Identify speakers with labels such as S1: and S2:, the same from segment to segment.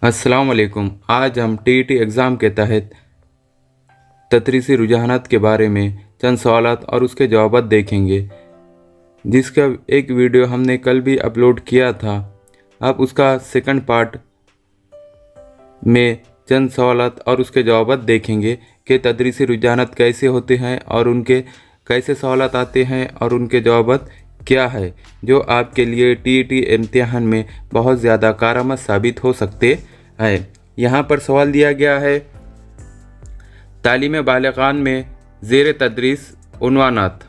S1: अस्सलाम वालेकुम। आज हम टीईटी एग्ज़ाम के तहत तदरीसी रुझानात के बारे में चंद सवालात और उसके जवाब देखेंगे, जिसका एक वीडियो हमने कल भी अपलोड किया था। अब उसका सेकंड पार्ट में चंद सवालात और उसके जवाब देखेंगे कि तदरीसी रुझानात कैसे होते हैं और उनके कैसे सवालात आते हैं और उनके जवाब क्या है, जो आपके लिए टीईटी इम्तिहान में बहुत ज़्यादा कारआमद साबित हो सकते हैं। यहाँ पर सवाल दिया गया है, तालीम बालिगान में ज़ेर तदरीस उन्वानात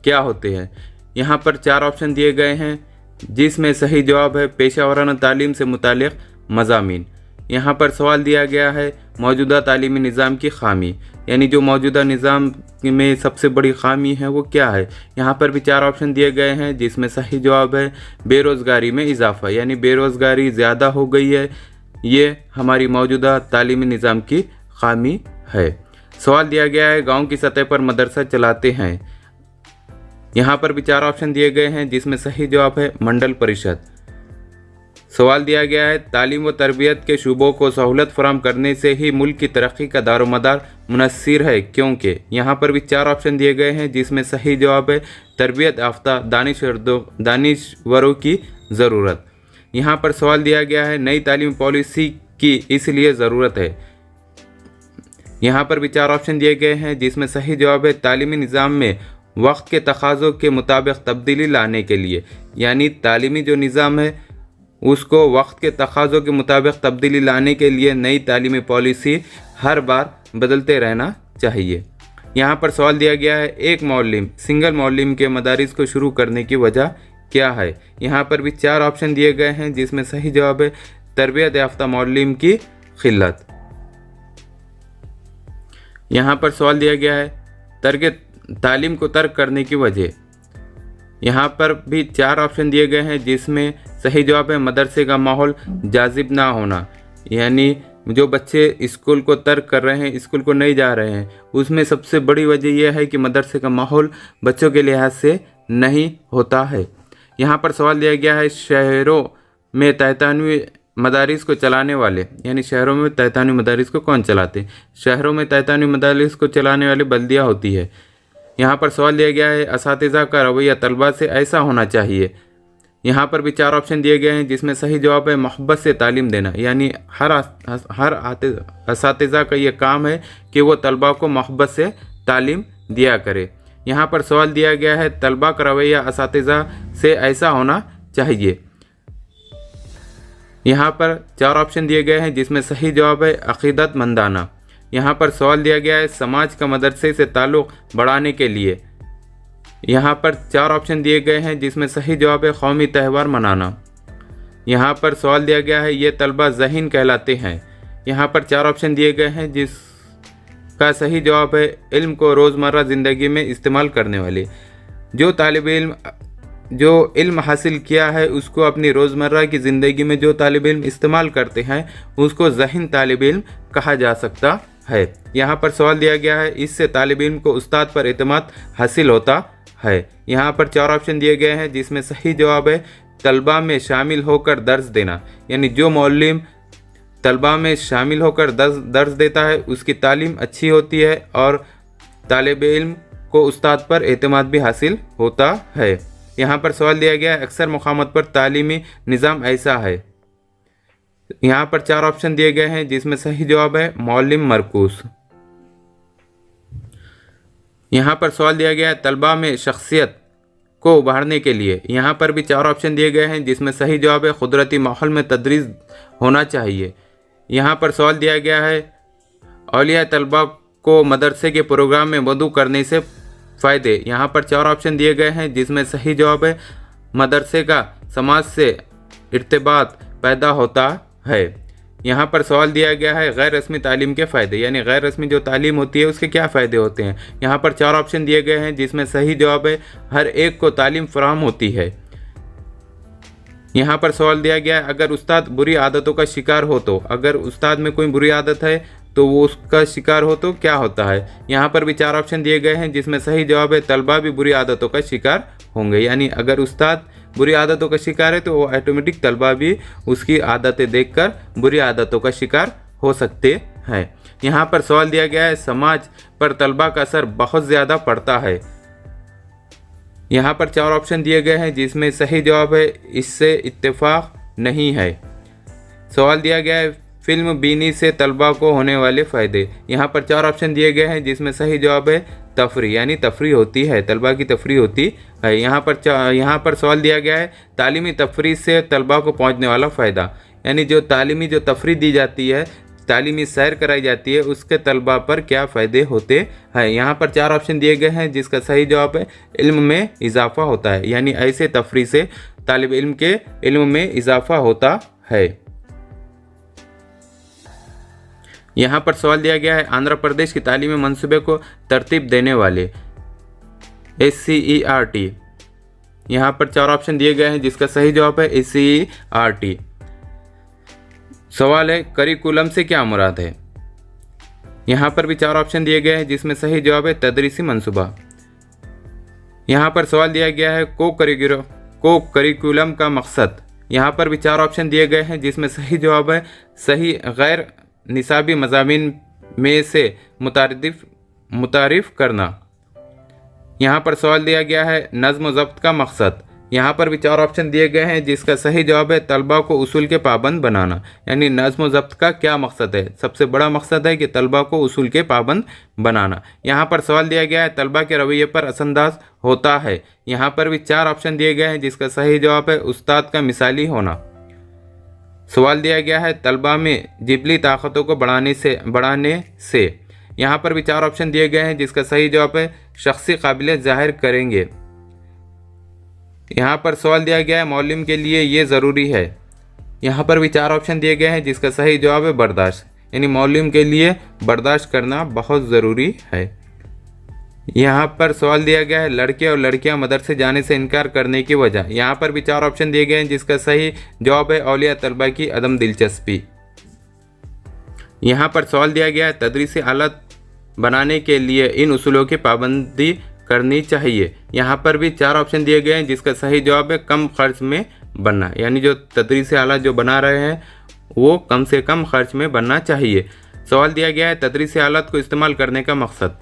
S1: क्या होते हैं। यहाँ पर 4 ऑप्शन दिए गए हैं, जिसमें सही जवाब है पेशा वराना तालीम से मुतालिक मज़ामीन। यहाँ पर सवाल दिया गया है, मौजूदा तालीमी निज़ाम की खामी, यानी जो मौजूदा निज़ाम में सबसे बड़ी खामी है वो क्या है। यहाँ पर भी 4 ऑप्शन दिए गए हैं, जिसमें सही जवाब है बेरोज़गारी में इजाफ़ा, यानी बेरोज़गारी ज़्यादा हो गई है, ये हमारी मौजूदा तालीमी निज़ाम की खामी है। सवाल दिया गया है, गाँव की सतह पर मदरसा चलाते हैं। यहाँ पर भी 4 ऑप्शन दिए गए हैं, जिसमें सही जवाब है मंडल परिषद। सवाल दिया गया है, तालीम व तरबियत के शूबों को सहूलत फराहम करने से ही मुल्क की तरक्की का दारोमदार मुनस्सिर है, क्योंकि यहाँ पर भी 4 ऑप्शन दिए गए हैं, जिसमें सही जवाब है तरबियत याफ्ता दानिशवरों की ज़रूरत। यहाँ पर सवाल दिया गया है, नई तालीम पॉलिसी की इसलिए ज़रूरत है। यहाँ पर भी 4 ऑप्शन दिए गए हैं, जिसमें सही जवाब है तालीमी निज़ाम में वक्त के तकाज़ों के मुताबिक तब्दीली लाने के लिए, यानी तालीमी जो निज़ाम है उसको वक्त के तकाज़ों के मुताबिक तब्दीली लाने के लिए नई तालीमी पॉलिसी हर बार बदलते रहना चाहिए। यहाँ पर सवाल दिया गया है, एक मौलिम सिंगल मौलिम के मदारिस को शुरू करने की वजह क्या है। यहाँ पर भी 4 ऑप्शन दिए गए हैं, जिसमें सही जवाब है तरबियत याफ्ता मौलिम की खिल्लत। यहाँ पर सवाल दिया गया है, तालीम को तर्क करने की वजह। यहाँ पर भी 4 ऑप्शन दिए गए हैं, जिसमें सही जवाब है मदरसे का माहौल जाजिब ना होना, यानी जो बच्चे स्कूल को तर्क कर रहे हैं, स्कूल को नहीं जा रहे हैं, उसमें सबसे बड़ी वजह यह है कि मदरसे का माहौल बच्चों के लिहाज से नहीं होता है। यहाँ पर सवाल दिया गया है, शहरों में तहतानवी मदारिस को चलाने वाले, यानी शहरों में तहतानवी मदारिस को कौन चलाते हैं। शहरों में तहतानवी मदारिस को चलाने वाली बल्दिया होती है। यहाँ पर सवाल दिया गया है, असातिज़ा का रवैया तलबा से ऐसा होना चाहिए। यहाँ पर भी 4 ऑप्शन दिए गए हैं, जिसमें सही जवाब है मोहब्बत से तालीम देना, यानी हर असातिज़ा का ये काम है कि वो तलबा को मोहब्बत से तालीम दिया करे। यहाँ पर सवाल दिया गया है, तलबा का रवैया असातिज़ा से ऐसा होना चाहिए। यहाँ पर 4 ऑप्शन दिए गए हैं, जिसमें सही जवाब है अक़ीदतमंदाना। यहाँ पर सवाल दिया गया है, समाज का मदरसे से ताल्लुक़ बढ़ाने के लिए। यहाँ पर 4 ऑप्शन दिए गए हैं, जिसमें सही जवाब है कौमी त्यौहार मनाना। यहाँ पर सवाल दिया गया है, ये तलबा ज़हीन कहलाते हैं। यहाँ पर 4 ऑप्शन दिए गए हैं, जिसका सही जवाब है इल्म को रोज़मर्रा ज़िंदगी में इस्तेमाल करने वाले। जो तालिब इल्म जो इल्म हासिल किया है उसको अपनी रोज़मर्रा की ज़िंदगी में जो तालिब इल्म इस्तेमाल करते हैं उसको ज़हीन तालिब इल्म कहा जा सकता है। यहाँ पर सवाल दिया गया है, इससे तालिब इल्म को उस्ताद पर एतमाद हासिल होता है। यहाँ पर 4 ऑप्शन दिए गए हैं, जिसमें सही जवाब है तलबा में शामिल होकर दर्स देना, यानी जो मौलिम तलबा में शामिल होकर दर्स देता है उसकी तालीम अच्छी होती है और तालिब इल्म को उस्ताद पर एतमाद भी हासिल होता है। यहाँ पर सवाल दिया गया है, अक्सर मुकामात पर तालीमी निज़ाम ऐसा है। यहाँ पर 4 ऑप्शन दिए गए हैं, जिसमें सही जवाब है मौलिम मरकूस। यहाँ पर सवाल दिया गया है, तलबा में शख्सियत को उभारने के लिए। यहाँ पर भी 4 ऑप्शन दिए गए हैं, जिसमें सही जवाब है कुदरती माहौल में तदरीस होना चाहिए। यहाँ पर सवाल दिया गया है, औलिया तलबा को मदरसे के प्रोग्राम में मदऊ करने से फ़ायदे। यहाँ पर 4 ऑप्शन दिए गए हैं, जिसमें सही जवाब है मदरसे का समाज से इर्तिबात पैदा होता है। यहाँ पर सवाल दिया गया है, गैर रस्मी तालीम के फ़ायदे, यानी गैर रस्मी जो तालीम होती है उसके क्या फ़ायदे होते हैं। यहाँ पर 4 ऑप्शन दिए गए हैं, जिसमें सही जवाब है हर एक को तालीम फराहम होती है। यहाँ पर सवाल दिया गया है, अगर उस्ताद बुरी आदतों का शिकार हो तो, अगर उस्ताद में कोई बुरी आदत है तो वो उसका शिकार हो तो क्या होता है। यहाँ पर भी 4 ऑप्शन दिए गए हैं, जिसमें सही जवाब है तलबा भी बुरी आदतों का शिकार होंगे, यानी अगर उस्ताद बुरी आदतों का शिकार है तो वो ऑटोमेटिक तलबा भी उसकी आदतें देखकर बुरी आदतों का शिकार हो सकते हैं। यहाँ पर सवाल दिया गया है, समाज पर तलबा का असर बहुत ज़्यादा पड़ता है। यहाँ पर 4 ऑप्शन दिए गए हैं जिसमें सही जवाब है इससे इत्तेफाक नहीं है। सवाल दिया गया है, फिल्म बीनी से तलबा को होने वाले फ़ायदे। यहाँ पर 4 ऑप्शन दिए गए हैं जिसमें सही जवाब है तफरी, यानी तफरी होती है, तलबा की तफरी होती है। यहाँ पर सवाल दिया गया है, तालीमी तफरी से तलबा को पहुँचने वाला फ़ायदा, यानी जो तालीमी जो तफरी दी जाती है, तालीमी सैर कराई जाती है, उसके तलबा पर क्या फ़ायदे होते हैं। यहाँ पर 4 ऑप्शन दिए गए हैं जिसका सही जवाब है इल्म में इजाफ़ा होता है, यानी ऐसे तफरी से तालिब इल्म के इल्म में इजाफ़ा होता है। यहाँ पर सवाल दिया गया है, आंध्र प्रदेश की तालीमी मंसूबे को तरतीब देने वाले SCERT। यहाँ पर 4 ऑप्शन दिए गए हैं जिसका सही जवाब है SCERT। सवाल है, करिकुलम से क्या मुराद है। यहाँ पर भी 4 ऑप्शन दिए गए हैं जिसमें सही जवाब है तदरीसी मंसूबा। यहाँ पर सवाल दिया गया है, को करिकुलम का मकसद। यहाँ पर भी 4 ऑप्शन दिए गए हैं जिसमें सही जवाब है सही गैर निसाबी मज़ामीन में से मुतारिफ करना। यहाँ पर सवाल दिया गया है, नज़्म ज़ब्त का मकसद। यहाँ पर भी 4 ऑप्शन दिए गए हैं जिसका सही जवाब है तलबा को उसूल के पाबंद बनाना, यानी नज़्म ज़ब्त का क्या मकसद है, सबसे बड़ा मकसद है कि तलबा को उसूल के पाबंद बनाना। यहाँ पर सवाल दिया गया है, तलबा के रवैये पर असरअंदाज होता है। यहाँ पर भी 4 ऑप्शन दिए गए हैं जिसका सही जवाब है उस्ताद का मिसाली होना। सवाल दिया गया है, तलबा में जिबली ताकतों को बढ़ाने से। यहाँ पर भी 4 ऑप्शन दिए गए हैं जिसका सही जवाब है शख्सी काबिलियत ज़ाहिर करेंगे। यहाँ पर सवाल दिया गया है, मौलिम के लिए ये ज़रूरी है। यहाँ पर भी 4 ऑप्शन दिए गए हैं जिसका सही जवाब है बर्दाश्त, यानी मौलिम के लिए बर्दाश्त करना बहुत ज़रूरी है। यहाँ पर सवाल दिया गया है, लड़के और लड़कियाँ मदरसे जाने से इनकार करने की वजह। यहाँ पर भी 4 ऑप्शन दिए गए हैं जिसका सही जवाब है औलिया तलबा की अदम दिलचस्पी। यहाँ पर सवाल दिया गया है, तदरीसी आलत बनाने के लिए इन उसूलों की पाबंदी करनी चाहिए। यहाँ पर भी 4 ऑप्शन दिए गए हैं जिसका सही जवाब है कम खर्च में बनना, यानी जो तदरीसी आलत जो बना रहे हैं वो कम से कम खर्च में बनना चाहिए। सवाल दिया गया है, तदरीसी आलत को इस्तेमाल करने का मकसद।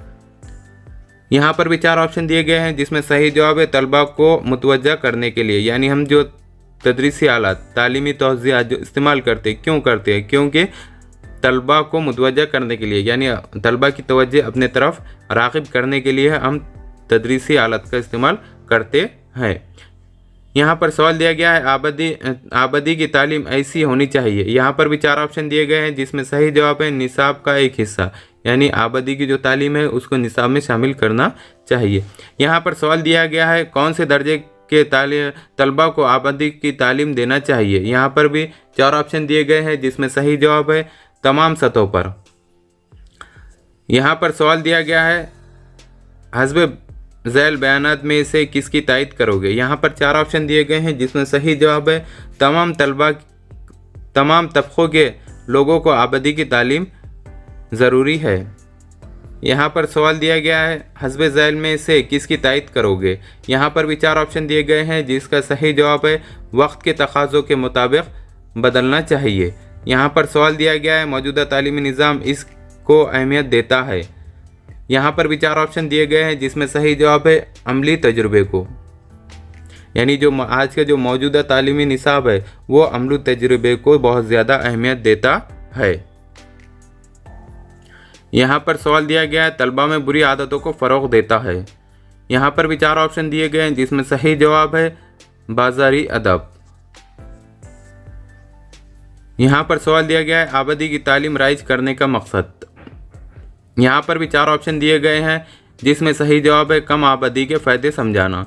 S1: यहाँ पर भी 4 ऑप्शन दिए गए हैं जिसमें सही जवाब है तलबा को मुतवज्जा करने के लिए, यानी हम जो तदरीसी आलत तालीमी तौज़िया जो इस्तेमाल करते क्यों करते हैं, क्योंकि तलबा को मुतवज्जा करने के लिए, यानी तलबा की तवज्जो अपने तरफ राग़िब करने के लिए हम तदरीसी आलत का इस्तेमाल करते हैं। यहाँ पर सवाल दिया गया है, आबादी की तालीम ऐसी होनी चाहिए। यहाँ पर भी 4 ऑप्शन दिए गए हैं जिसमें सही जवाब है निसाब का एक हिस्सा, यानी आबादी की जो तालीम है उसको निसाब में शामिल करना चाहिए। यहाँ पर सवाल दिया गया है, कौन से दर्जे के तलबा को आबादी की तालीम देना चाहिए। यहाँ पर भी 4 ऑप्शन दिए गए हैं जिसमें सही जवाब है तमाम सतहों पर। यहाँ पर सवाल दिया गया है, हस्ब ज़ैल बयानात में से किसकी तायद करोगे। यहाँ पर 4 ऑप्शन दिए गए हैं जिसमें सही जवाब है तमाम तबक़ों के लोगों को आबादी की तालीम ज़रूरी है। यहाँ पर सवाल दिया गया है, हस्ब ज़ैल में से किसकी तायद करोगे। यहाँ पर भी 4 ऑप्शन दिए गए हैं जिसका सही जवाब है वक्त के तकाज़ों के मुताबिक बदलना चाहिए। यहाँ पर सवाल दिया गया है, मौजूदा तालीमी निज़ाम इसको अहमियत देता है। यहाँ पर भी 4 ऑप्शन दिए गए हैं जिसमें सही जवाब है अमली तजुर्बे को, यानी जो आज का जो मौजूदा तालीमी निसाब है वो अमली तजुर्बे को बहुत ज़्यादा अहमियत देता है। यहाँ पर सवाल दिया गया है, तलबा में बुरी आदतों को फ़रोग़ देता है। यहाँ पर भी 4 ऑप्शन दिए गए हैं जिसमें सही जवाब है बाज़ारी अदब। यहाँ पर सवाल दिया गया है, आबादी की तालीम राइज करने का मकसद। यहाँ पर भी 4 ऑप्शन दिए गए हैं जिसमें सही जवाब है कम आबादी के फ़ायदे समझाना।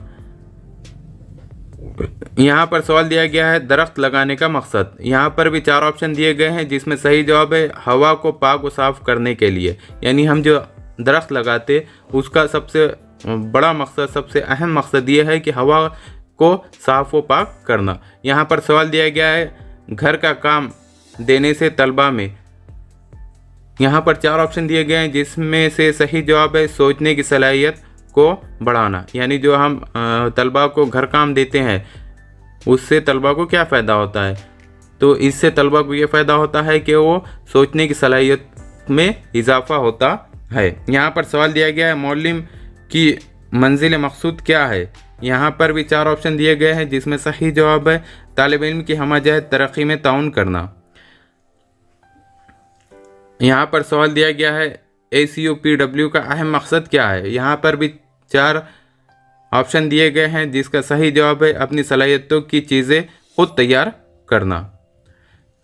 S1: यहाँ पर सवाल दिया गया है, दरख्त लगाने का मकसद। यहाँ पर भी 4 ऑप्शन दिए गए हैं जिसमें सही जवाब है हवा को पाक व साफ़ करने के लिए, यानी हम जो दरख्त लगाते उसका सबसे बड़ा मकसद, सबसे अहम मकसद ये है कि हवा को साफ़ व पाक करना। यहाँ पर सवाल दिया गया है, घर का काम देने से तलबा में। यहाँ पर 4 ऑप्शन दिए गए हैं जिसमें से सही जवाब है सोचने की सलाहियत को बढ़ाना, यानी जो हम तलबा को घर काम देते हैं उससे तलबा को क्या फ़ायदा होता है? तो इससे तलबा को ये फ़ायदा होता है कि वो सोचने की सलाहियत में इजाफ़ा होता है। यहाँ पर सवाल दिया गया है मौलिम की मंजिल मकसूद क्या है। यहाँ पर भी 4 ऑप्शन दिए गए हैं जिसमें सही जवाब है तालिब इल्म की हमजहत तरक्की में ताउन करना। यहाँ पर सवाल दिया गया है ACUPW का अहम मकसद क्या है। यहाँ पर भी 4 ऑप्शन दिए गए हैं जिसका सही जवाब है अपनी सलाहियतों की चीज़ें खुद तैयार करना।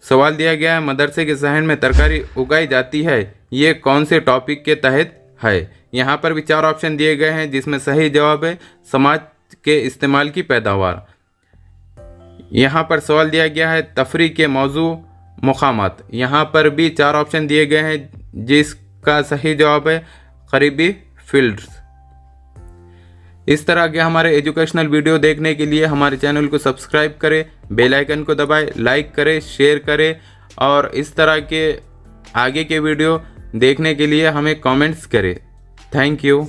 S1: सवाल दिया गया है मदरसे के सहन में तरकारी उगाई जाती है, ये कौन से टॉपिक के तहत है। यहाँ पर भी 4 ऑप्शन दिए गए हैं जिसमें सही जवाब है समाज के इस्तेमाल की पैदावार। यहाँ पर सवाल दिया गया है तफरी के मौजू मुकामात। यहाँ पर भी 4 ऑप्शन दिए गए हैं जिसका सही जवाब है करीबी फील्ड्स। इस तरह के हमारे एजुकेशनल वीडियो देखने के लिए हमारे चैनल को सब्सक्राइब करें, बेल आइकन को दबाएं, लाइक करें, शेयर करें और इस तरह के आगे के वीडियो देखने के लिए हमें कमेंट्स करें। Thank you.